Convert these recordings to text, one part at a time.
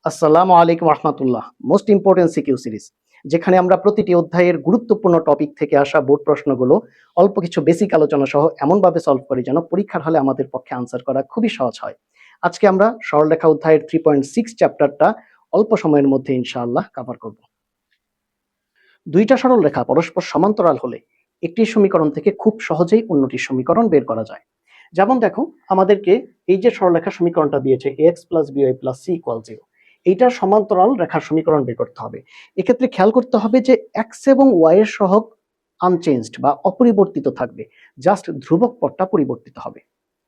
আসসালামু আলাইকুম রহমতুল্লাহ। Most important CQ series, যেখানে আমরা প্রতিটি অধ্যায়ের গুরুত্বপূর্ণ টপিক থেকে আসা বোর্ড প্রশ্নগুলো অল্প কিছু বেসিক আলোচনা সহ এমনভাবে সলভ করি যেন পরীক্ষার হলে আমাদের পক্ষে আনসার করা খুবই সহজ হয়। আজকে আমরা সরলরেখা অধ্যায়ের 3.6 চ্যাপ্টারটা অল্প সময়ের মধ্যে ইনশাআল্লাহ কভার করব। দুইটা সরলরেখা পরস্পর সমান্তরাল হলে একটি সমীকরণ থেকে খুব সহজেই অন্যটি সমীকরণ বের করা যায়। যেমন দেখো, আমাদেরকে এই যে সরলরেখা সমীকরণটা দিয়েছে ax plus by plus c equal 0, এইটার সমান্তরাল রেখার সমীকরণ বের করতে হবে। এক্ষেত্রে খেয়াল করতে হবে যে এক্স এবং ওয়াই এর সহগ আনচেঞ্জড বা অপরিবর্তিত থাকবে, জাস্ট ধ্রুবক পদটা পরিবর্তিত হবে।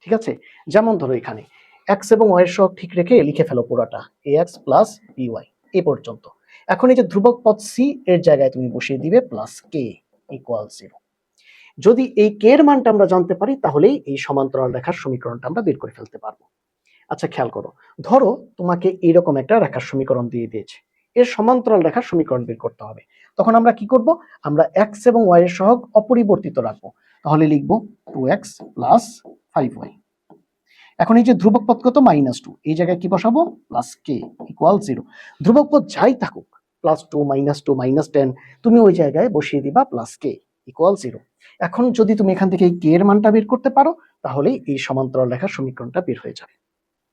ঠিক আছে, যেমন ধরো এখানে এক্স এবং ওয়াই এর সহগ ঠিক রেখে লিখে ফেলো পুরোটা ax প্লাস by এ পর্যন্ত। এখন এই যে ধ্রুবক পদ সি এর জায়গায় তুমি বসিয়ে দিবে প্লাস কে ইকুয়াল 0। যদি এই কে এর মানটা আমরা জানতে পারি তাহলেই এই সমান্তরাল রেখার সমীকরণটা আমরা বের করে ফেলতে পারবো। আচ্ছা খেয়াল করো, ধরো তোমাকে এইরকম একটা রেখার সমীকরণ দিয়ে দিয়েছে, এর সমান্তরাল রেখার সমীকরণ বের করতে হবে। তখন আমরা কি করব, আমরা এক্স এবং ওয়াই এর সহগ অপরিবর্তিত রাখবো। তাহলে লিখবো 2x প্লাস 5y। এখন এই যে ধ্রুবক পদ কত -2, এই জায়গায় কি বসাবো, প্লাস কে ইকুয়াল 0। ধ্রুবক পদ যাই থাকুক, +2 -2 -10, তুমি ওই জায়গায় বসিয়ে দিবা প্লাস কে ইকুয়াল 0। এখন যদি তুমি এখান থেকে এই কে এর মানটা বের করতে পারো তাহলেই এই সমান্তরাল রেখার সমীকরণটা বের হয়ে যাবে।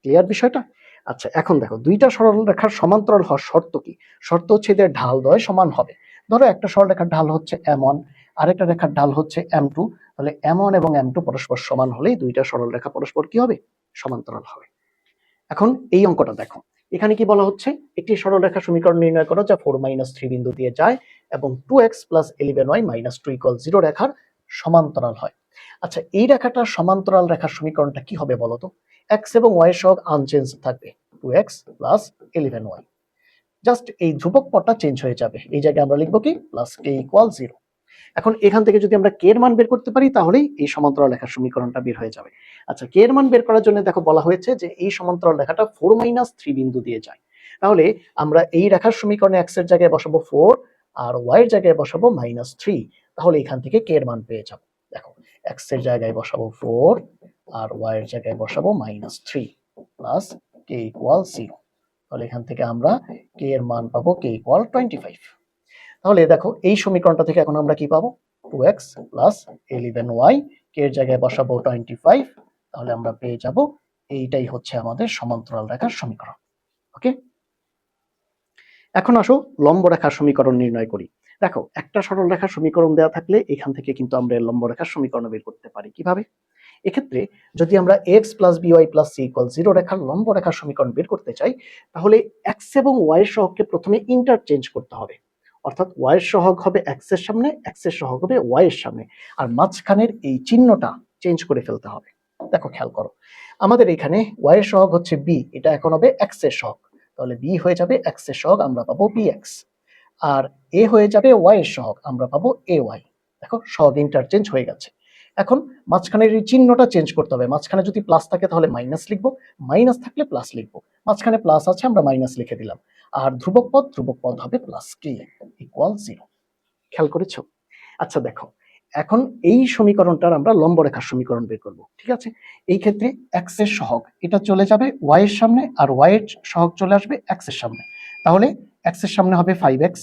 ক্লিয়ার বিষয়টা? আচ্ছা এখন দেখো, দুইটা সরলরেখার সমান্তরাল হওয়ার শর্ত কি? শর্ত হচ্ছে এদের ঢালদ্বয় সমান হবে। ধরো একটা সরলরেখার ঢাল হচ্ছে m1, আরেকটা রেখার ঢাল হচ্ছে m2, তাহলে m1 এবং m2 পরস্পর সমান হলেই দুইটা সরলরেখা পরস্পর কি হবে, সমান্তরাল হবে। এখন এই অঙ্কটা দেখো, এখানে কি বলা হচ্ছে, একটি সরলরেখা সমীকরণ নির্ণয় করো যা 4 - 3 বিন্দু দিয়ে যায় এবং 2x + 11y - 2 = 0 রেখার সমান্তরাল হয়। আচ্ছা এই রেখাটার সমান্তরাল রেখার সমীকরণটা কি হবে বলো তো? x এবং y এর সহগ আনচেঞ্জ থাকবে, 2x + 11y। জাস্ট এই ধ্রুবক পদটা চেঞ্জ হয়ে যাবে, এই জায়গায় আমরা লিখবো কি, প্লাস k = 0। এখন এখান থেকে যদি আমরা কে এর মান বের করতে পারি তাহলেই এই সমান্তরাল রেখার সমীকরণটা বের হয়ে যাবে। আচ্ছা কে এর মান বের করার জন্য দেখো বলা হয়েছে যে এই সমান্তরাল রেখাটা 4 - 3 বিন্দু দিয়ে যায়। তাহলে আমরা এই রেখার সমীকরণে x এর জায়গায় বসাবো 4 আর y এর জায়গায় বসাবো -3। তাহলে এখান থেকে কে এর মান পেয়ে যাব। দেখো x এর জায়গায় বসাবো 4 আর y এর জায়গায় বসাবো -3 প্লাস k = 0। তাহলে এখান থেকে আমরা k এর মান পাবো k = 25। তাহলে দেখো এই সমীকরণটা থেকে এখন আমরা কি পাবো, 2x + 11y, কে এর জায়গায় বসাবো 25। তাহলে আমরা পেয়ে যাব এইটাই হচ্ছে আমাদের সমান্তরাল রেখার সমীকরণ। ওকে, এখন আসো লম্ব রেখার সমীকরণ নির্ণয় করি। দেখো একটা সরল রেখার সমীকরণ দেওয়া থাকলে এখান থেকে কিন্তু আমরা লম্ব রেখার সমীকরণ বের করতে পারি। কিভাবে? এক্ষেত্রে যদি আমরা x + by + c = 0 রেখার লম্ব রেখার সমীকরণ বের করতে চাই তাহলে x এবং y এর সহগকে প্রথমে ইন্টারচেঞ্জ করতে হবে। অর্থাৎ y এর সহগ হবে x এর সামনে, x এর সহগ হবে y এর সামনে, আর মাঝখানের এই চিহ্নটা চেঞ্জ করে ফেলতে হবে। দেখো খেয়াল করো, আমাদের এখানে y এর সহগ হচ্ছে b, এটা এখন হবে x এর সহগ। তাহলে b হয়ে যাবে x এর সহগ, আমরা পাবো bx। আর a হয়ে যাবে y এর সহগ, আমরা পাবো ay। দেখো সহগ ইন্টারচেঞ্জ হয়ে গেছে। এখন মাঝখানের এই চিহ্নটা চেঞ্জ করতে হবে। মাঝখানে যদি প্লাস থাকে তাহলে মাইনাস লিখবো, মাইনাস থাকলে প্লাস লিখবো। মাঝখানে প্লাস আছে, আমরা মাইনাস লিখে দিলাম। আর ধ্রুবক পদ হবে প্লাস কে ইকুয়াল 0। খেয়াল করেছো? আচ্ছা দেখো, এখন এই সমীকরণটার আমরা লম্ব রেখার সমীকরণ বের করব। ঠিক আছে, এই ক্ষেত্রে x এর সহগ এটা চলে যাবে y এর সামনে আর y এর সহগ চলে আসবে x এর সামনে। তাহলে x এর সামনে হবে 5x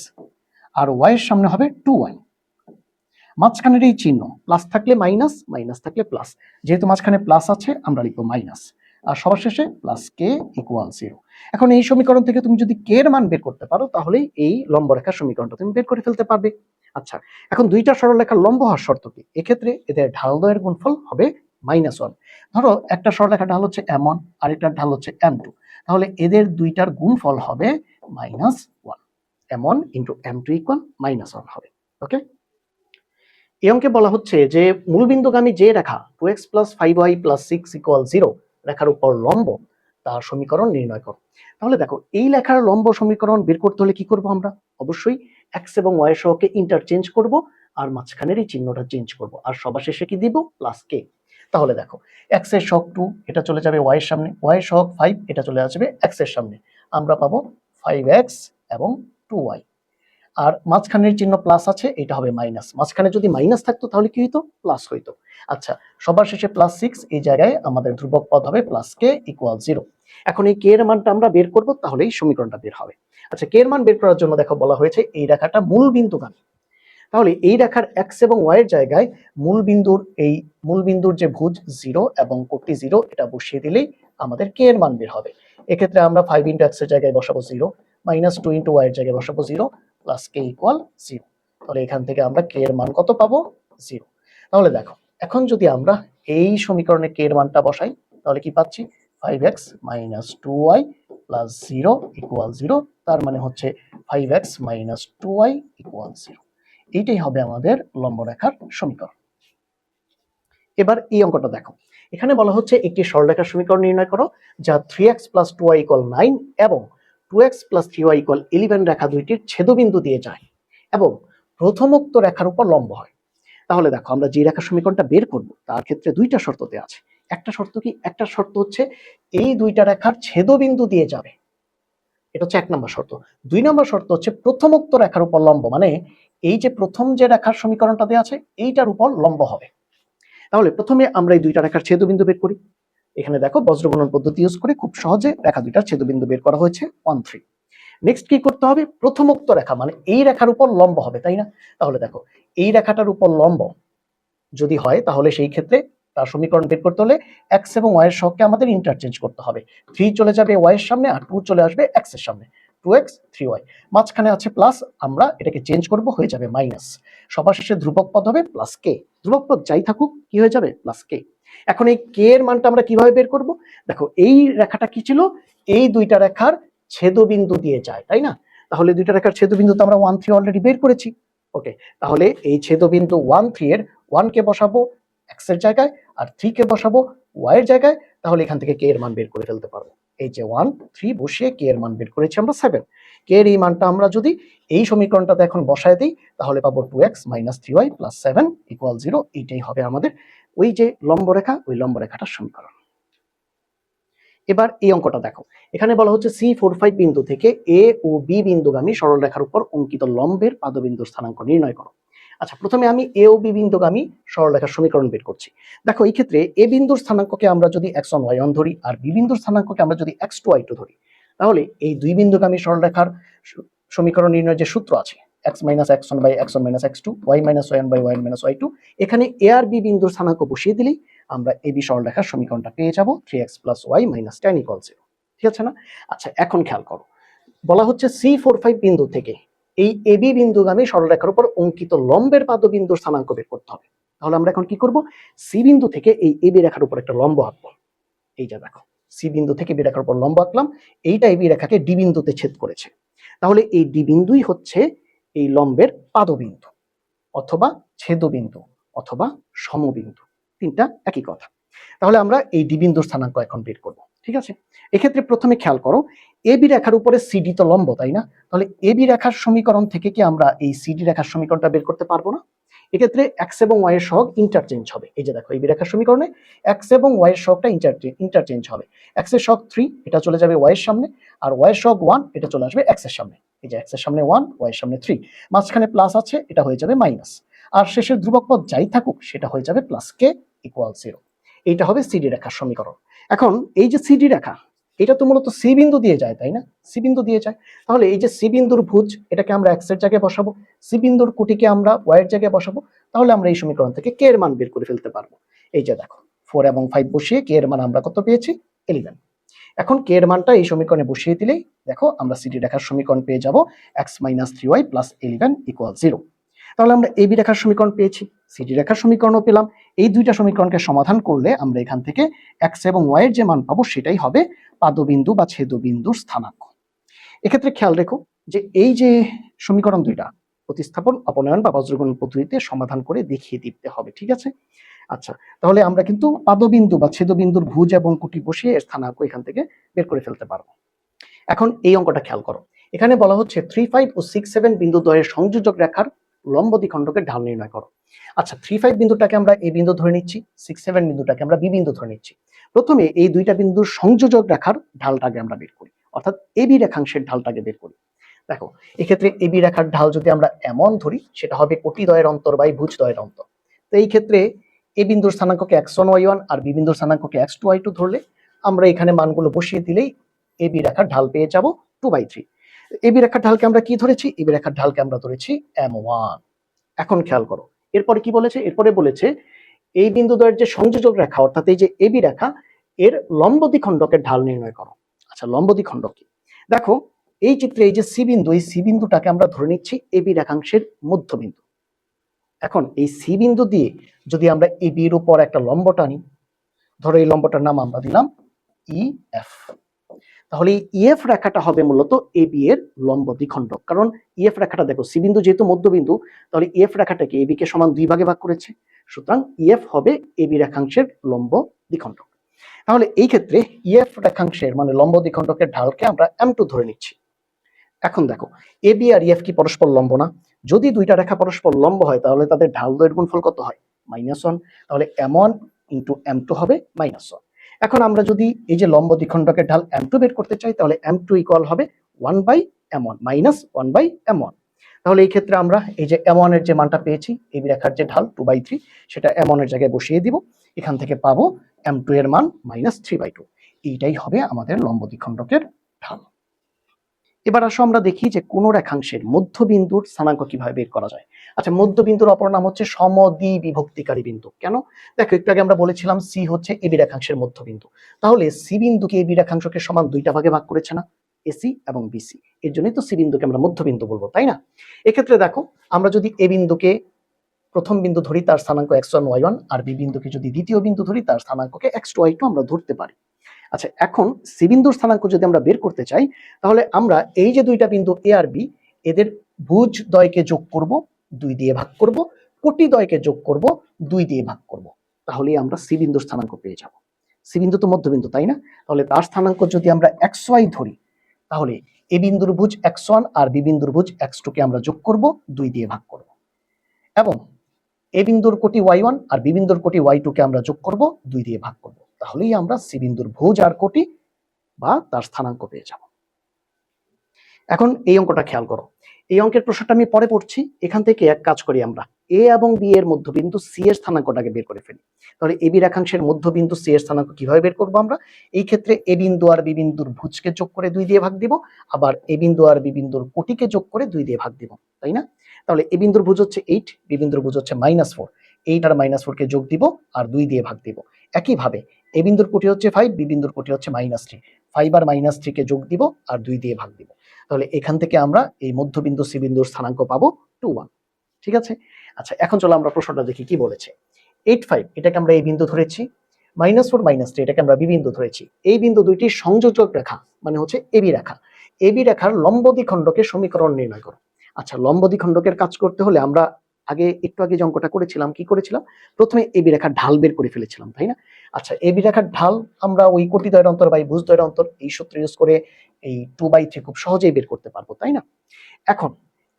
আর y এর সামনে হবে 2y। মাঝখানের এই চিহ্ন প্লাস থাকলে মাইনাস, মাইনাস থাকলে প্লাস, যেহেতু মাঝখানে প্লাস আছে আমরা লিখবো মাইনাস, আর সবার শেষে প্লাস কে ইকুয়াল 0। এখন এই সমীকরণ থেকে তুমি যদি কে এর মান বের করতে পারো তাহলেই এই লম্ব রেখার সমীকরণটা তুমি বের করে ফেলতে পারবে। আচ্ছা এখন দুইটা সরলরেখার লম্ব হওয়ার শর্ত কি? এক্ষেত্রে এদের ঢালদ্বয়ের গুণফল হবে -1। ধরো একটা সরলরেখার ঢাল হচ্ছে m1 আর একটার ঢাল হচ্ছে m2, তাহলে এদের দুইটার গুণফল হবে -1। m1 × m2 = -1 হবে। ওকে, এই অঙ্কে বলা হচ্ছে যে মূলবিন্দুগামী যে রেখা 2x + 5y + 6 = 0 রেখার উপর লম্ব, তার সমীকরণ নির্ণয় করো। তাহলে দেখো এই লেখার লম্ব সমীকরণ বের করতে হলে কি করব আমরা? অবশ্যই x এবং y এর সহগকে ইন্টারচেঞ্জ করব আর মাঝখানের এই চিহ্নটা চেঞ্জ করব আর সবার শেষে কি দিব, প্লাস কে। তাহলে দেখো x এর সহগ 2 এটা চলে যাবে y এর সামনে, y এর সহগ 5 এটা চলে আসবে x এর সামনে, আমরা পাবো 5x এবং 2y। আর মাঝখানের চিহ্ন প্লাস আছে, এটা হবে মাইনাস। মাঝখানে যদি মাইনাস থাকতো তাহলে কি হইতো? প্লাস হইতো। আচ্ছা, সবার শেষে +6, এই জায়গায় আমাদের ধ্রুবক পদ হবে +k = 0। এখন এই কে এর মানটা আমরা বের করব, তাহলেই সমীকরণটা বের হবে। আচ্ছা, কে এর মান বের করার জন্য দেখো বলা হয়েছে এই রেখাটা মূল বিন্দুগামী। তাহলে এই রেখার এক্স এবং ওয়াই এর জায়গায় মূল বিন্দুর যে ভুজ 0 এবং কোটি 0 এটা বসিয়ে দিলেই আমাদের কে এর মান বের হবে। এক্ষেত্রে আমরা 5 × x এর জায়গায় বসাবো 0, -2 × y এর জায়গায় বসাবো 0, +k = 0। তাহলে এখান থেকে আমরা কে এর মান কত পাবো? 0। তাহলে দেখো, এখন যদি আমরা এই সমীকরণে কে এর মানটা বসাই তাহলে কি পাচ্ছি? 5x - 2y + 0 = 0। তার মানে হচ্ছে 5x - 2y = 0। এইটাই হবে আমাদের লম্ব রেখার সমীকরণ। এবার এই অঙ্কটা দেখো, এখানে বলা হচ্ছে একটি সরলরেখার সমীকরণ নির্ণয় করো যা 3x + 2y = 9 এবং 2x + 3y = 11 রেখা দুইটির ছেদবিন্দু দিয়ে যায় এবং প্রথমোক্ত রেখার উপর লম্ব হয়। তাহলে দেখো, আমরা যে রেখার সমীকরণটা বের করব তার ক্ষেত্রে দুইটা শর্ত দেওয়া আছে। একটা শর্ত কি? একটা শর্ত হচ্ছে এই দুইটা রেখার ছেদবিন্দু দিয়ে যাবে, এটা হচ্ছে 1 নম্বর শর্ত। 2 নম্বর শর্ত হচ্ছে প্রথমোক্ত রেখার উপর লম্ব, মানে এই যে প্রথম যে রেখার সমীকরণটা দেওয়া আছে এইটার উপর লম্ব হবে। তাহলে প্রথমে আমরা এই দুইটা রেখার ছেদবিন্দু বের করি। এখানে দেখো, বজ্রগুণন পদ্ধতি ইউজ করে খুব সহজে রেখা দুইটার ছেদবিন্দু বের করা হয়েছে 1, 3। নেক্সট কি করতে হবে? প্রথমোক্ত রেখা মানে এই রেখার উপর লম্ব হবে, তাই না? তাহলে দেখো, এই রেখাটার উপর লম্ব যদি হয় তাহলে সেই ক্ষেত্রে তার সমীকরণ বের করতে হলে x এবং y এর সহগকে আমাদের ইন্টারচেঞ্জ করতে হবে। 3 চলে যাবে y এর সামনে আর 2 চলে আসবে x এর সামনে। 2x 3y, মাঝখানে আছে প্লাস, আমরা এটাকে চেঞ্জ করব, হয়ে যাবে মাইনাস। সবার শেষে ধ্রুবক পদ হবে +k। ধ্রুবক পদ যাই থাকুক কি হয়ে যাবে? +k। এখন এই k এর মানটা আমরা কিভাবে বের করব? দেখো, এই রেখাটা কি ছিল? এই দুইটা রেখার ছেদবিন্দু দিয়ে যায়, তাই না? তাহলে দুইটা রেখার ছেদবিন্দু তো আমরা 1, 3 অলরেডি বের করেছি। ওকে, তাহলে এই ছেদবিন্দু 1, 3 এর 1 কে বসাবো x এর জায়গায় আর 3 কে বসাবো y এর জায়গায়। তাহলে এখান থেকে k এর মান বের করে ফেলতে পারবো। এই যে 1, 3 বসিয়ে k এর মান বের করেছি আমরা 7। k এর এই মানটা আমরা যদি এই সমীকরণটাতে এখন বসায় দিই তাহলে পাবো 2x - 3y + 7 = 0। এইটাই হবে আমাদের ওই যে লম্ব রেখা, ওই লম্ব রেখাটার সমীকরণ। এবার এই অঙ্কটা দেখো, এখানে বলা হচ্ছে C45 বিন্দু থেকে A ও B বিন্দুগামী সরলরেখার উপর অঙ্কিত লম্বের পাদবিন্দুর স্থানাঙ্ক নির্ণয় করো। আচ্ছা, প্রথমে আমি A ও B বিন্দুগামী সরলরেখার সমীকরণ বের করছি। দেখো, এই ক্ষেত্রে A বিন্দুর স্থানাঙ্ককে আমরা যদি x1 y1 ধরি আর B বিন্দুর স্থানাঙ্ককে আমরা যদি x2 y2 ধরি, তাহলে এই দুই বিন্দুগামী সরলরেখার সমীকরণ নির্ণয়ের যে সূত্র আছে x - x1 / x1 - x2, y - y1 / y1 - y2, এখানে A আর B বিন্দুর স্থানাঙ্ক বসিয়ে দিলেই আমরা AB সরলরেখার সমীকরণটা পেয়ে যাব 3x + y - 10 = 0। ঠিক আছে না? আচ্ছা, এখন খেয়াল করো, বলা হচ্ছে C45 বিন্দু থেকে এই AB বিন্দুগামী সরলরেখার উপর অঙ্কিত লম্বের পাদবিন্দুর স্থানাঙ্ক বের করতে হবে। তাহলে আমরা এখন কি করব? C বিন্দু থেকে এই AB রেখার উপর একটা লম্ব আঁকবো। এই যে দেখো, C বিন্দু থেকে B রেখার উপর লম্ব আঁকলাম, এইটা AB রেখাকে D বিন্দুতে ছেদ করেছে। তাহলে এই D বিন্দুই হচ্ছে এই লম্বের পাদবিন্দু অথবা ছেদবিন্দু অথবা সমবিন্দু, তিনটা একই কথা। তাহলে আমরা এই ডি বিন্দুর স্থানাঙ্ক এখন বের করব। ঠিক আছে, এক্ষেত্রে প্রথমে খেয়াল করো, এবি রেখার উপরে সিডি তো লম্ব, তাই না? তাহলে এবি রেখার সমীকরণ থেকে কি আমরা এই সিডি রেখার সমীকরণটা বের করতে পারবো না? এক্ষেত্রে এক্স এবং ওয়াই এর সহগ ইন্টারচেঞ্জ হবে। এই যে দেখো, এবি রেখার সমীকরণে এক্স এবং ওয়াই এর সহগটা ইন্টারচেঞ্জ হবে। এক্স এর সহগ 3, এটা চলে যাবে ওয়াই এর সামনে, আর ওয়াই এর সহগ 1, এটা চলে আসবে এক্স এর সামনে। এই যে এক্স এর সামনে 1, ওয়াই এর সামনে 3, মাঝখানে প্লাস আছে, এটা হয়ে যাবে মাইনাস। আর শেষের ধ্রুবক পদ যাই থাকুক সেটা হয়ে যাবে +k = 0। এইটা হবে সিডি রেখার সমীকরণ। এখন এই যে সিডি রেখা, এটা তো মূলত সি বিন্দু দিয়ে যায়, তাই না? সি বিন্দু দিয়ে যায়। তাহলে এই যে সি বিন্দুর ভুজ, এটাকে আমরা এক্স এর জায়গায় বসাবো, সি বিন্দুর কুটিকে আমরা ওয়াই এর জায়গায় বসাবো। তাহলে আমরা এই সমীকরণ থেকে কে এর মান বের করে ফেলতে পারবো। এই যে দেখো, 4 এবং 5 বসিয়ে কে এর মান আমরা কত পেয়েছি? 11। এখন কে এর মানটা এই সমীকরণে বসিয়ে দিলেই দেখো আমরা সিডি রেখার সমীকরণ পেয়ে যাব x - 3y + 11 = 0। তাহলে আমরা এবি রেখার সমীকরণ পেয়েছি, সিডি রেখার সমীকরণও পেলাম। এই দুইটা সমীকরণকে সমাধান করলে আমরা এখান থেকে এক্স এবং ওয়াই এর যে মান পাবো সেটাই হবে পাদবিন্দু বা ছেদবিন্দুর স্থানাঙ্ক। এক্ষেত্রে খেয়াল রেখো যে এই যে সমীকরণ দুইটা প্রতিস্থাপন, অপনয়ন বা বজ্রগুণন পদ্ধতিতে সমাধান করে দেখিয়ে দিতে হবে। ঠিক আছে? আচ্ছা, তাহলে আমরা কিন্তু পাদবিন্দু বা ছেদবিন্দুর ভুজ এবং কুটি বসিয়ে এর স্থানাঙ্ক এখান থেকে বের করে ফেলতে পারবো। এখন এই অঙ্কটা খেয়াল করো, এখানে বলা হচ্ছে 3, 5 ও 6, 7 বিন্দু দ্বয়ের সংযোজক রেখার লম্ব দ্বিখণ্ডকের ঢাল নির্ণয় করো। আচ্ছা, 3, 5 বিন্দুটাকে আমরা এ বিন্দু ধরে নিচ্ছি, 6, 7 বিন্দুটাকে আমরা বি বিন্দু ধরে নিচ্ছি। প্রথমে এই দুইটা বিন্দুর সংযোজক রেখার ঢালটাকে আমরা বের করি, অর্থাৎ এবি রেখাংশের ঢালটাকে বের করি। দেখো এক্ষেত্রে এবি রেখার ঢাল যদি আমরা এমন ধরি সেটা হবে কোটিদ্বয়ের অন্তর বাই ভুজদ্বয়ের অন্তর। তো এই ক্ষেত্রে এ বিন্দুর স্থানাঙ্ককে x1 y1 আর বি বিন্দুর স্থানাঙ্ককে x2 y2 ধরলে আমরা এখানে মানগুলো বসিয়ে দিলেই এবি রেখার ঢাল পেয়ে যাব 2/3। এবি রেখার ঢালকে আমরা কি ধরেছি? এবি রেখার ঢালকে আমরা ধরেছি m1। এখন খেয়াল করো এরপরে কি বলেছে, এরপরে বলেছে এই বিন্দু দ্বয়ের যে সংযোজক রেখা অর্থাৎ এই যে এবি রেখা এর লম্ব দ্বিখণ্ডকের ঢাল নির্ণয় করো। আচ্ছা লম্ব দ্বিখণ্ডক কি? দেখো এই চিত্রে এই যে সি বিন্দু, এই সি বিন্দুটাকে আমরা ধরে নিচ্ছি এবি রেখাংশের মধ্যবিন্দু। এখন এই সি বিন্দু দিয়ে যদি আমরা এবি এর উপর একটা লম্ব টানি, ধরো এই লম্বটার নাম আমরা দিলাম ইএফ, তাহলে এই ইএফ রেখাটা হবে মূলত এবি এর লম্ব দ্বিখণ্ডক। কারণ ইএফ রেখাটা দেখো সি বিন্দু যেহেতু মধ্যবিন্দু, তাহলে ইএফ রেখাটাকে এবি কে সমান 2 ভাগে ভাগ করেছে, সুতরাং ইএফ হবে এবি রেখাংশের লম্ব দ্বিখণ্ডক। তাহলে এই ক্ষেত্রে ইএফ রেখাংশের মানে লম্ব দ্বিখণ্ডকের ঢালকে আমরা m2 ধরে নিচ্ছি। এখন দেখো এবি আর ইএফ কি পরস্পর লম্ব না? যদি দুইটা রেখা পরস্পর লম্ব হয় তাহলে তাদের ঢাল দৈর্ঘ্যের গুণফল কত হয়? -1। তাহলে m1 ইন্টু m2 হবে -1। এখন আমরা যদি এই যে লম্ব দ্বিখণ্ডকের ঢাল m2 বের করতে চাই তাহলে m2 ইকুয়াল হবে 1/m1 -1/m1। তাহলে এই ক্ষেত্রে আমরা এই যে m1 এর যে মানটা পেয়েছি এবি রেখার যে ঢাল 2/3 সেটা m1 এর জায়গায় বসিয়ে দিব, এখান থেকে পাবো m2 এর মান -3/2। এইটাই হবে আমাদের লম্ব দ্বিখণ্ডকের ঢাল। এবার আসো আমরা দেখি যে কোন রেখাংশের মধ্যবিন্দুর স্থানাঙ্ক কিভাবে বের করা যায়। আচ্ছা মধ্যবিন্দুর অপর নাম হচ্ছে সমদ্বিবিভক্তিকারী বিন্দু। কেন? দেখো একটু আগে আমরা বলেছিলাম সি হচ্ছে এবি রেখাংশের মধ্যবিন্দু, তাহলে সি বিন্দুকে এবি রেখাংশকে সমান দুইটা ভাগে ভাগ করেছে না, এসি এবং বিসি, এর জন্যই তো সি বিন্দুকে আমরা মধ্যবিন্দু বলবো, তাই না? এক্ষেত্রে দেখো আমরা যদি এ বিন্দুকে প্রথম বিন্দু ধরি তার স্থানাঙ্ক x1 y1 আর বি বিন্দুকে যদি দ্বিতীয় বিন্দু ধরি তার স্থানাঙ্ককে x2 y2 আমরা ধরতে পারি। আচ্ছা এখন সি বিন্দুর স্থানাঙ্ক যদি আমরা বের করতে চাই তাহলে আমরা এই যে দুইটা বিন্দু এ আর বি এদের ভুজ দ্বয়কে যোগ করব, 2 দিয়ে ভাগ করব, কোটি দ্বয়কে যোগ করব, 2 দিয়ে ভাগ করব, তাহলেই আমরা সি বিন্দুর স্থানাঙ্ক পেয়ে যাব। সি বিন্দু তো মধ্যবিন্দু, তাই না? তাহলে তার স্থানাঙ্ক যদি আমরা xy ধরি তাহলে এ বিন্দুর ভুজ x1 আর বি বিন্দুর ভুজ x2 কে আমরা যোগ করব, 2 দিয়ে ভাগ করব, এবং এ বিন্দুর কোটি y1 আর বি বিন্দুর কোটি y2 কে আমরা যোগ করব, 2 দিয়ে ভাগ করব, তাহলেই আমরা সি বিন্দুর ভুজ আর কোটি বা তার স্থানাঙ্ক পেয়ে যাব। এখন এই অঙ্কটা খেয়াল করো, এই অঙ্কের প্রশ্নটা আমি পরে পড়ছি, এখান থেকে এক কাজ করি আমরা এ এবং বি এর মধ্যবিন্দু সি এর স্থানাঙ্কটাকে বের করে ফেলি। তাহলে এ বি রেখাংশের মধ্যবিন্দু সি এর স্থানাঙ্ক কিভাবে বের করবো আমরা? এই ক্ষেত্রে এ বিন্দু আর বি বিন্দুর ভুজকে যোগ করে 2 দিয়ে ভাগ দিব, আবার এ বিন্দু আর বি বিন্দুর কোটিকে যোগ করে 2 দিয়ে ভাগ দিব, তাই না? তাহলে এ বিন্দুর ভুজ হচ্ছে 8, বি বিন্দুর ভুজ হচ্ছে -4, 8 আর -4 কে যোগ দিব আর 2 দিয়ে ভাগ দিব। একইভাবে এ বিন্দুর কোটি হচ্ছে 5, বি বিন্দুর কোটি হচ্ছে -3, 5 আর -3 কে যোগ দিব আর 2 দিয়ে ভাগ দিব। তাহলে এখান থেকে আমরা এই মধ্যবিন্দু সি বিন্দুর স্থানাঙ্ক পাবো 2, 1। ঠিক আছে? আচ্ছা এখন চলো আমরা প্রশ্নটা দেখি কি বলেছে। 8, 5 এটাকে আমরা এই বিন্দু ধরেছি, -4, -3 এটাকে আমরা বি বিন্দু ধরেছি। এই বিন্দু দুইটি সংযোজক রেখা মানে হচ্ছে এবি রেখা। এবি রেখার লম্ব দ্বিখণ্ডকের সমীকরণ নির্ণয় করো। আচ্ছা লম্ব দ্বিখণ্ডকের কাজ করতে হলে আমরা একটু আগে যে অঙ্কটা করেছিলাম কি করেছিলাম? প্রথমে এবি রেখার ঢাল বের করে ফেলেছিলাম, তাই না? আচ্ছা এবি রেখার ঢাল আমরা ওই কোটিদ্বয়ের অন্তর বাই ভুজদ্বয়ের অন্তর এই সূত্র ইউজ করে এই 2/3 খুব সহজেই বের করতে পারবো, তাই না? এখন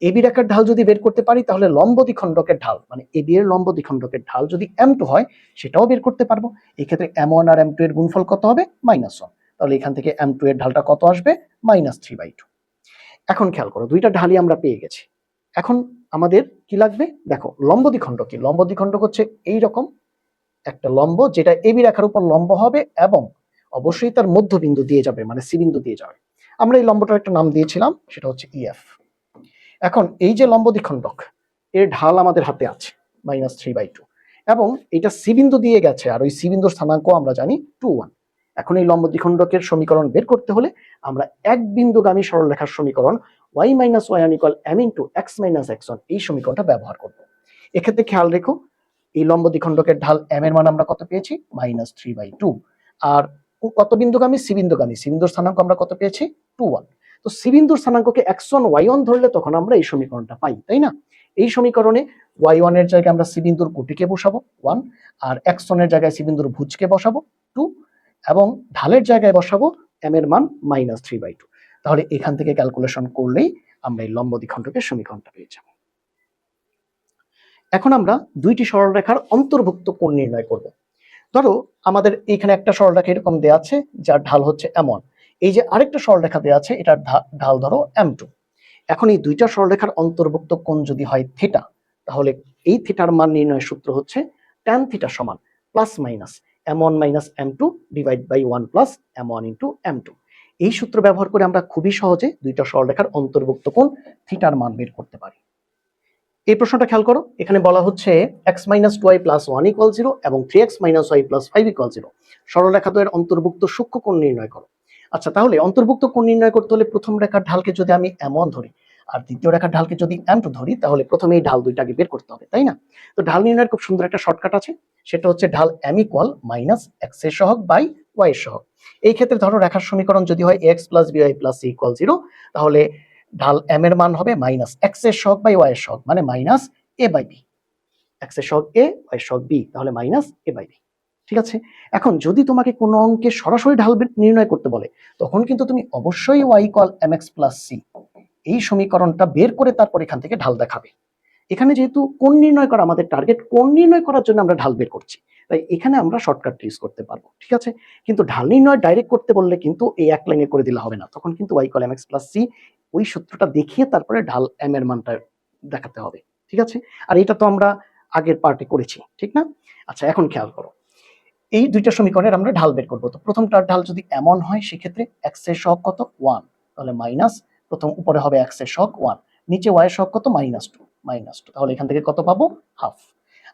এবি রেখার ঢাল যদি বের করতে পারি তাহলে লম্ব দ্বিখণ্ডকের ঢাল মানে এবি এর লম্ব দ্বিখণ্ডকের ঢাল যদি m2 হয় সেটাও বের করতে পারবো। এই ক্ষেত্রে m1 আর m2 এর গুণফল কত হবে? -1। তাহলে এখান থেকে m2 এর ঢালটা কত আসবে? -3/2। এখন খেয়াল করো দুইটা ঢালই আমরা পেয়ে গেছি। এখন আমাদের কি লাগবে? দেখো লম্ব দ্বিখণ্ডক কি? লম্ব দ্বিখণ্ডক হচ্ছে এই রকম একটা লম্ব যেটা এবি রেখার উপর লম্ব হবে এবং অবশ্যই তার মধ্যবিন্দু দিয়ে যাবে মানে সি বিন্দু দিয়ে যাবে। আমরা এই লম্বটার একটা নাম দিয়েছিলাম সেটা হচ্ছে ইএফ। এখন এই যে লম্ব দ্বিখণ্ডক এর ঢাল আমাদের হাতে আছে -3/2 এবং এটা সি বিন্দু দিয়ে গেছে আর ওই সি বিন্দুর স্থানাঙ্ক আমরা জানি 2, 1। এখন এই লম্ব দ্বিখণ্ডকের সমীকরণ বের করতে হলে আমরা এক বিন্দুগামী সরলরেখার সমীকরণ y - y1 = m * x - x1 এই সমীকরণটা ব্যবহার করব। এক্ষেত্রে খেয়াল রেখো এই লম্ব দ্বিখণ্ডকের ঢাল m এর মান আমরা কত পেয়েছি? -3/2। আর কত বিন্দুগামী? সি বিন্দুগামী, সি বিন্দুর স্থানাঙ্ক আমরা কত পেয়েছি? 2, 1। তো সি বিন্দুর স্থানাঙ্ককে x1 y1 ধরলে তখন আমরা এই সমীকরণটা পাই, তাই না? এই সমীকরণে y1 এর জায়গায় আমরা সি বিন্দুর কোটিকে বসাবো 1 আর x1 এর জায়গায় সি বিন্দুর ভুজকে বসাবো 2 এবং ঢালের জায়গায় বসাবো m এর মান -3/2। তাহলে এখান থেকে ক্যালকুলেশন করলেই আমরা এই লম্ব দ্বিখণ্ডকের সমীকরণটা পেয়ে যাব। এখন আমরা দুইটি সরলরেখার অন্তর্ভুক্ত কোণ নির্ণয় করব। ধরো আমাদের এখানে একটা সরলরেখা এরকম দেয়া আছে যার ঢাল হচ্ছে m1, এই যে আরেকটা সরলরেখা দেয়া আছে এটার ঢাল ধরো m2। এখন এই দুইটা সরলরেখার অন্তর্ভুক্ত কোণ যদি হয় থিটা, তাহলে এই থিটার মান নির্ণয়ের সূত্র হচ্ছে tan থিটা সমান plus minus m1 minus m2 divide by 1 plus m1 into m2। এই সূত্র ব্যবহার করে আমরা খুবই সহজে দুইটা সরলরেখার অন্তর্ভুক্ত কোণ থিটার মান বের করতে পারি। এই প্রশ্নটা খেয়াল করো, এখানে বলা হচ্ছে x minus 2y plus 1 equal 0 এবং 3x minus y plus 5 equal 0 সরলরেখা দ্বয়ের অন্তর্ভুক্ত সূক্ষ্ম কোণ নির্ণয় করো। আচ্ছা, তাহলে অন্তর্ভুক্ত কোণ নির্ণয় করতে হলে প্রথম রেখার ঢালকে যদি আমি m1 ধরি আর দ্বিতীয় রেখার ঢালকে যদি m2 ধরি, তাহলে প্রথমে এই ঢাল দুইটাকে বের করতে হবে, তাই না? তো ঢাল নির্ণয়ের খুব সুন্দর একটা শর্টকাট আছে, সেটা হচ্ছে ঢাল m ইকুয়াল মাইনাস x এর সহগ বাই y এর সহগ। এই ক্ষেত্রে ধরো রেখার সমীকরণ যদি হয় ax plus by plus c equal 0, তাহলে ঢাল m এর মান হবে মাইনাস x এর সহগ বাই y এর সহগ, মানে minus a by b। x এর সহগ a, y এর সহগ b, তাহলে মাইনাস a বাই b। ঠিক আছে, এখন যদি তোমাকে কোনো অঙ্কে সরাসরি ঢাল নির্ণয় করতে বলে, তখন কিন্তু তুমি অবশ্যই y equal mx plus c এই সমীকরণটা বের করে তারপর এখান থেকে ঢাল দেখাবে। এখানে যেহেতু কোণ নির্ণয় করা আমাদের টার্গেট, কোণ নির্ণয় করার জন্য আমরা ঢাল বের করছি, তাই এখানে আমরা শর্টকাট ইউজ করতে পারবো। ঠিক আছে, কিন্তু ঢাল নির্ণয় ডাইরেক্ট করতে বললে কিন্তু এই এক লাইনে করে দিলে হবে না, তখন কিন্তু y equal mx plus c ওই সূত্রটা দেখিয়ে তারপরে ঢাল m এর মানটা দেখাতে হবে। ঠিক আছে, আর এটা তো আমরা আগের পার্টে করেছি, ঠিক না? আচ্ছা, এখন খেয়াল করো, এই দুইটা সমীকরণের আমরা ঢাল বের করবো। তো প্রথমটার ঢাল যদি এমন হয়, সেক্ষেত্রে x এর সহগ কত 1, তাহলে মাইনাস প্রথম উপরে হবে x এর সহগ 1, নিচে y এর সহগ কত -2, তাহলে এখান থেকে কত পাবো হাফ।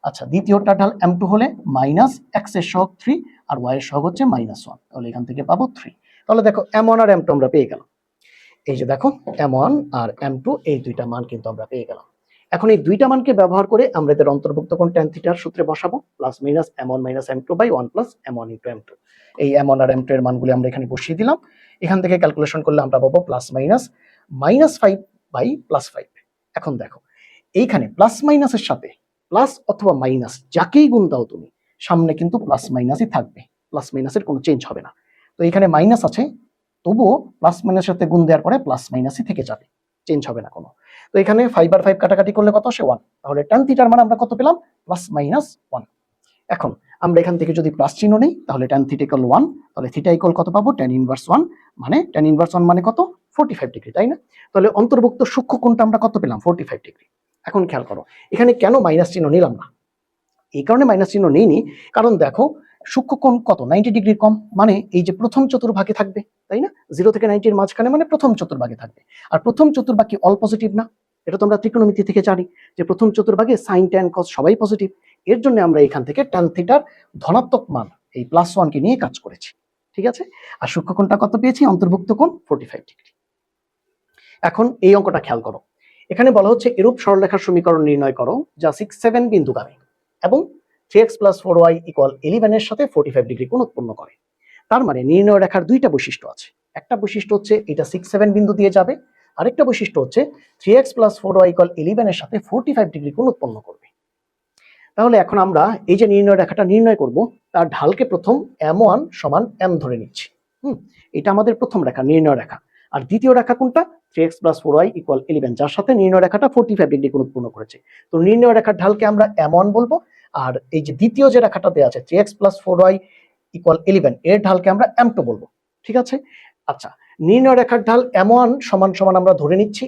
আচ্ছা, দ্বিতীয়টার ঢাল m2 হলে মাইনাস x এর সহগ 3 আর y এর সহগ হচ্ছে -1, তাহলে এখান থেকে পাবো 3। তাহলে দেখো m1 আর m2 আমরা পেয়ে গেলাম। এই যে দেখো m1 আর m2 এই দুইটা মান কিন্তু আমরা পেয়ে গেলাম। এখন এই দুইটা মানকে ব্যবহার করে আমরা এদের অন্তর্ভুক্ত কোণ tan থিটার সূত্রে বসাবো, plus minus m1 minus m2 by 1 plus m1 into m2। এই m1 আর m2 এর মানগুলি আমরা এখানে বসিয়ে দিলাম। এখান থেকে ক্যালকুলেশন করলে আমরা পাবো প্লাস মাইনাস -5 বাই প্লাস 5। এখন দেখো, এইখানে প্লাস মাইনাসের সাথে প্লাস অথবা মাইনাস যাকেই গুণ দাও তুমি, সামনে কিন্তু প্লাস মাইনাসই থাকবে, প্লাস মাইনাসের কোনো চেঞ্জ হবে না। তো এখানে মাইনাস আছে, তবুও প্লাস মাইনাসের সাথে গুণ দেওয়ার পরে প্লাস মাইনাসই থেকে যাবে, চেঞ্জ হবে না কোনো। তো এখানে 5 আর 5 কাটাকাটি করলে কত আসে 1, তাহলে tan থিটার মান আমরা কত পেলাম প্লাস মাইনাস 1। এখন আমরা এখান থেকে যদি প্লাস চিহ্ন নেই, তাহলে tan থিটা ইকুয়াল 1, তাহলে থিটা ইকুয়াল কত পাবো tan ইনভার্স 1, মানে tan ইনভার্স 1 মানে কত 45 ডিগ্রি, তাই না? তাহলে অন্তর্ভুক্ত সূক্ষ্ম কোণটা আমরা কত পেলাম 45 ডিগ্রি। এখন খেয়াল করো, এখানে কেন মাইনাস চিহ্ন নিলাম না? এই কারণে মাইনাস চিহ্ন নেইনি, কারণ দেখো সূক্ষ্ম কোণ কত 90 ডিগ্রি কম, মানে এই যে প্রথম চতুর্ভাগে থাকবে, তাই না? 0 থেকে 90 এর মাঝখানে মানে প্রথম চতুর্ভাগে থাকবে, আর প্রথম চতুর্ভাগ অল পজিটিভ না? এটা তো আমরা ত্রিকোণমিতি থেকে জানি যে প্রথম চতুর্ভাগে সাইন ট্যান কস সবাই পজিটিভ। এর জন্য আমরা এখান থেকে ট্যান থিটার ধনাত্মক মান এই +1 কে নিয়ে কাজ করেছি। ঠিক আছে, আর সূক্ষ্ম কোণটা কত পেয়েছি অন্তর্ভুক্ত কোণ 45 ডিগ্রি। এখন এই অঙ্কটা খেয়াল করো, এখানে বলা হচ্ছে এরূপ সরলরেখার সমীকরণ নির্ণয় করো যা 6, 7 বিন্দুগামী এবং 3x + 4y = 11 এর সাথে 45 ডিগ্রি কোণ উৎপন্ন করে। তার মানে নির্ণয় রেখার দুইটা বৈশিষ্ট্য আছে, একটা বৈশিষ্ট্য হচ্ছে এটা 6, 7 বিন্দু দিয়ে যাবে, আরেকটা বৈশিষ্ট্য হচ্ছে 3x + 4y = 11 এর সাথে 45 ডিগ্রি কোণ উৎপন্ন করবে। তাহলে এখন আমরা এই যে নির্ণয় রেখাটা নির্ণয় করব, তার ঢালকে প্রথম m1 = m ধরে নিচ্ছি। এটা আমাদের প্রথম রেখা, নির্ণয় রেখা। আর দ্বিতীয় রেখা কোনটা 3x + 4y = 11, যার সাথে নির্ণয় রেখাটা 45 ডিগ্রি কোণ উৎপন্ন করেছে। তো নির্ণয় রেখার ঢালকে আমরা m1 বলবো, আর এই যে দ্বিতীয় যে রেখাটা দেওয়া আছে 3x + 4y = 11 এর ঢালকে আমরা m2 বলবো। ঠিক আছে, আচ্ছা, নির্ণয় রেখার ঢাল m1 = আমরা ধরে নিচ্ছি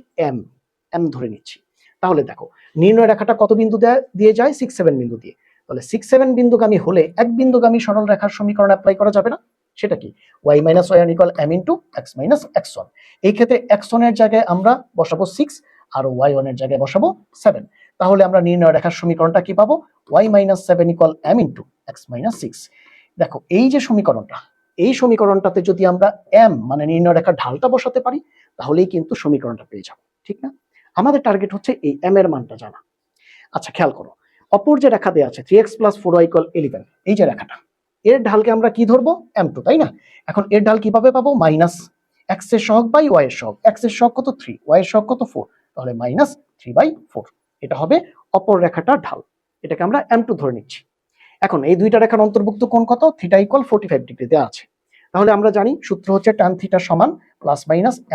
m ধরে নিচ্ছি। তাহলে দেখো নির্ণয় রেখাটা কত বিন্দু দিয়ে যায় 6, 7 বিন্দু দিয়ে। তাহলে 6, 7 বিন্দুগামী হলে এক বিন্দুগামী সরল রেখার সমীকরণ অ্যাপ্লাই করা যাবে না? সেটা কি y - y1 = m * x - x1। এই ক্ষেত্রে x1 এর জায়গায় আমরা বসাবো 6 আর y1 এর জায়গায় বসাবো 7। তাহলে আমরা নির্ণয় রেখার সমীকরণটা কি পাবো y - 7 = m * x - 6। দেখো এই যে সমীকরণটা, এই সমীকরণটাতে যদি আমরা m মানে নির্ণয় রেখার ঢালটা বসাতে পারি, তাহলেই কিন্তু সমীকরণটা পেয়ে যাব, ঠিক না? আমাদের টার্গেট হচ্ছে এই m এর মানটা জানা। আচ্ছা, খেয়াল করো, অপর যে রেখা দেওয়া আছে 3x + 4y = 11, এই যে রেখাটা, এর ঢালকে আমরা কি ধরবো m2, তাই না? এখন এর ঢাল কিভাবে পাবো মাইনাস x এর সহগ বাই y এর সহগ। x এর সহগ কত 3, y এর সহগ কত 4, তাহলে -3/4। এটা হবে অপর রেখাটার ঢাল, এটাকে আমরা m2 ধরে নিচ্ছি। এখন এই দুইটা রেখার অন্তর্ভুক্ত কোণ কত θ = 45 ডিগ্রি দেওয়া আছে। তাহলে আমরা জানি সূত্র হচ্ছে tan θ = +-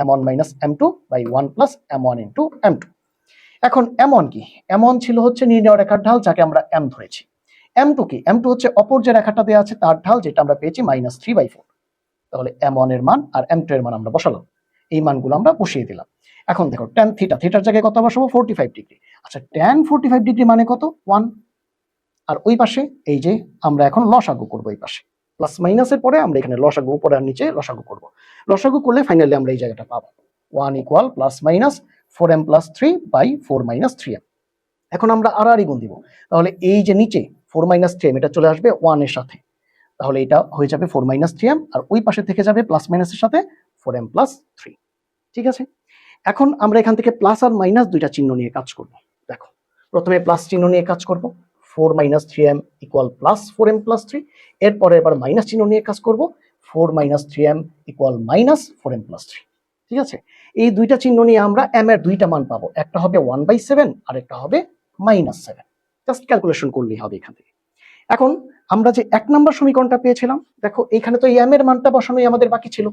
m1 - m2 / 1 + m1 * m2। এখন m1 কি? m1 ছিল হচ্ছে নির্ণয় রেখার ঢাল, যাকে আমরা m ধরেছি। m2 কি? m2 হচ্ছে অপর যে রেখাটা দেওয়া আছে তার ঢাল, যেটা আমরা পেয়েছি -3/4। তাহলে m1 এর মান আর m2 এর মান আমরা বসালাম। এই মানগুলো আমরা বসিয়ে দিলাম। এখন দেখো ট্যান থিটা, থিটার জায়গায় কত বসাবো 45 ডিগ্রি। আচ্ছা ট্যান 45 ডিগ্রি মানে কত 1। আর ওই পাশে এই যে আমরা এখন লসাগু করব, এই পাশে প্লাস মাইনাসের পরে আমরা এখানে লসাগু উপরে আর নিচে লসাগু করব। লসাগু করলে ফাইনালি আমরা এই জায়গাটা পাবো 1 equal plus minus 4m plus 3 by 4 minus 3m। এখন আমরা আর গুণ দিব, তাহলে এই যে নিচে 4 মাইনাস 3m এটা চলে আসবে 1 এর সাথে, তাহলে এটা হয়ে যাবে 4 মাইনাস 3m, আর ওই পাশে থেকে যাবে প্লাস মাইনাসের সাথে 4m প্লাস 3। ঠিক আছে, এখন আমরা এখান থেকে প্লাস আর মাইনাস দুইটা চিহ্ন নিয়ে কাজ করব। দেখো প্রথমে প্লাস চিহ্ন নিয়ে কাজ করব, 4 minus 3m equal plus 4m plus 3। এরপরে এবার মাইনাস চিহ্ন নিয়ে কাজ করব, 4 minus 3m equal minus 4m plus 3। ঠিক আছে, এই দুইটা চিহ্ন নিয়ে আমরা m এর দুইটা মান পাবো, একটা হবে 1/7 আর একটা হবে -7। জাস্ট ক্যালকুলেশন করলেই হবে এখান থেকে। এখন আমরা যে 1 নম্বর সমীকরণটা পেয়েছিলাম, দেখো এখানে তো m এর মানটা বসানোই আমাদের বাকি ছিল।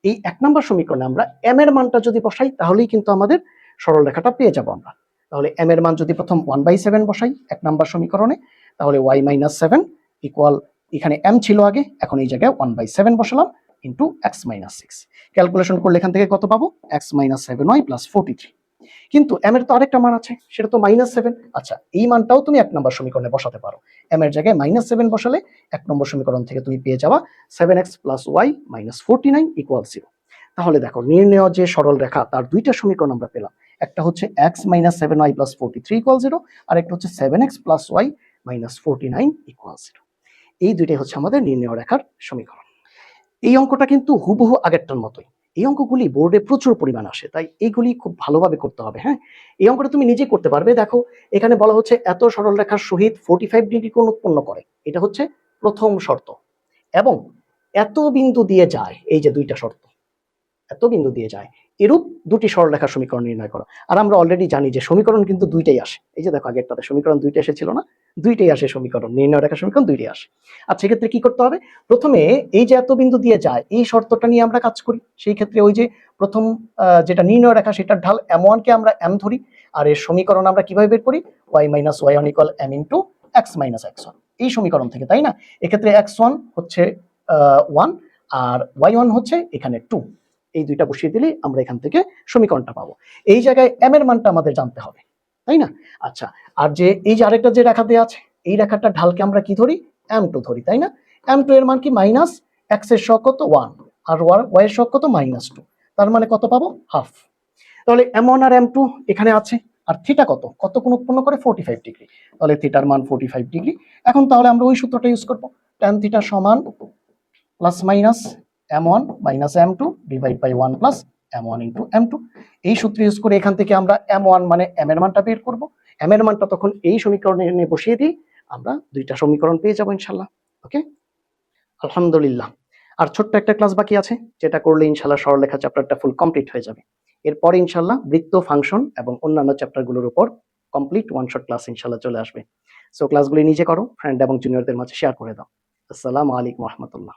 এই 1 নম্বর সমীকরণে আমরা m এর মানটা যদি বসাই তাহলেই কিন্তু আমাদের সরলরেখাটা পেয়ে যাব আমরা। তাহলে m এর মান যদি প্রথম 1/7 বসাই 1 নম্বর সমীকরণে, তাহলে y-7 ইকুয়াল, এখানে m ছিল আগে, এখন এই জায়গায় 1/7 বসালাম ইন্টু x-6। ক্যালকুলেশন করলে এখান থেকে কত পাবো x-7y প্লাস 43। কিন্তু m এর তো আরেকটা মান আছে, সেটা তো -7। আচ্ছা এই মানটাও তুমি 1 নম্বর সমীকরণে বসাতে পারো। m এর জায়গায় -7 বসালে 1 নম্বর সমীকরণ থেকে তুমি পেয়ে যাবা 7x plus y minus 49 equal 0। তাহলে দেখো নির্ণেয় যে সরল রেখা তার দুইটা সমীকরণ আমরা পেলাম, একটা হচ্ছে x minus 7y plus 43 equal 0, আর একটা হচ্ছে 7x plus y minus 49 equal 0। এই দুইটাই হচ্ছে আমাদের নির্ণেয় রেখার সমীকরণ। এই অঙ্কটা কিন্তু হুবহু আগেরটার মতোই। এই অঙ্কগুলি বোর্ডে প্রচুর পরিমাণ আসে, তাই এইগুলি খুব ভালোভাবে করতে হবে। হ্যাঁ, এই অঙ্কটা তুমি নিজেই করতে পারবে। দেখো এখানে বলা হচ্ছে এত সরল রেখার সহিত 45 ডিগ্রি কোণ উৎপন্ন করে, এটা হচ্ছে প্রথম শর্ত, এবং এত বিন্দু দিয়ে যায়, এই যে দুইটা শর্ত, এত বিন্দু দিয়ে যায়, এরূপ দুটি সরলরেখার সমীকরণ নির্ণয় করো। আর আমরা অলরেডি জানি যে সমীকরণ কিন্তু দুইটাই আসে। এই যে দেখো আগেরটাতে সমীকরণ দুইটা এসেছিল না, দুইটাই আসে সমীকরণ, নির্ণয় রেখার সমীকরণ দুইটাই আসে। আর সেক্ষেত্রে কি করতে হবে, প্রথমে এই যে এত বিন্দু দিয়ে যায় এই শর্তটা নিয়ে আমরা কাজ করি। সেই ক্ষেত্রে ওই যে প্রথম যেটা নির্ণয় রেখা সেটার ঢাল m1 কে আমরা m ধরি, আর এর সমীকরণ আমরা কিভাবে বের করি, y minus y1 equal m into x minus x1, এই সমীকরণ থেকে, তাই না? এক্ষেত্রে x1 হচ্ছে 1 আর y1 হচ্ছে এখানে 2। এই দুইটা বসিয়ে দিলেই আমরা এখান থেকে সমীকরণটা পাবো। এই জায়গায় m এর মানটা আমাদের জানতে হবে, তাই না? আচ্ছা, আর যে এই যে আরেকটা যে রেখা দেওয়া আছে, এই রেখাটা ঢালকে আমরা কি ধরি, m2 ধরি, তাই না? m2 এর মান কি মাইনাস, x এর সহগ কত 1 আর y এর সহগ কত -2, তার মানে কত পাবো হাফ। তাহলে m1 আর m2 এখানে আছে, আর থিটা কত কত কোণ উৎপন্ন করে 45 ডিগ্রি, তাহলে থিটার মান 45 ডিগ্রি। এখন তাহলে আমরা ওই সূত্রটা ইউজ করব, tan থিটা সমান plus minus m1 minus m2 divide by 1 plus m1 into m2। এই সূত্র ইউজ করে এখান থেকে আমরা m1 মানে m এর মানটা বের করব। m এর মানটা তখন এই সমীকরণে এনে বসিয়ে দিই, আমরা দুইটা সমীকরণ পেয়ে যাব ইনশাল্লাহ। ওকে, আলহামদুলিল্লাহ। আর ছোট্ট একটা ক্লাস বাকি আছে, যেটা করলে ইনশাল্লাহ সরলরেখা চ্যাপ্টারটা ফুল কমপ্লিট হয়ে যাবে। এরপরে ইনশাল্লাহ বৃত্ত, ফাংশন এবং অন্যান্য চ্যাপ্টারগুলোর উপর কমপ্লিট ওয়ান শট ক্লাস ইনশাল্লাহ চলে আসবে। সো ক্লাসগুলি নিজে করো, ফ্রেন্ড এবং জুনিয়রদের মাঝে শেয়ার করে দাও। আসসালামু আলাইকুম রহমতুল্লাহ।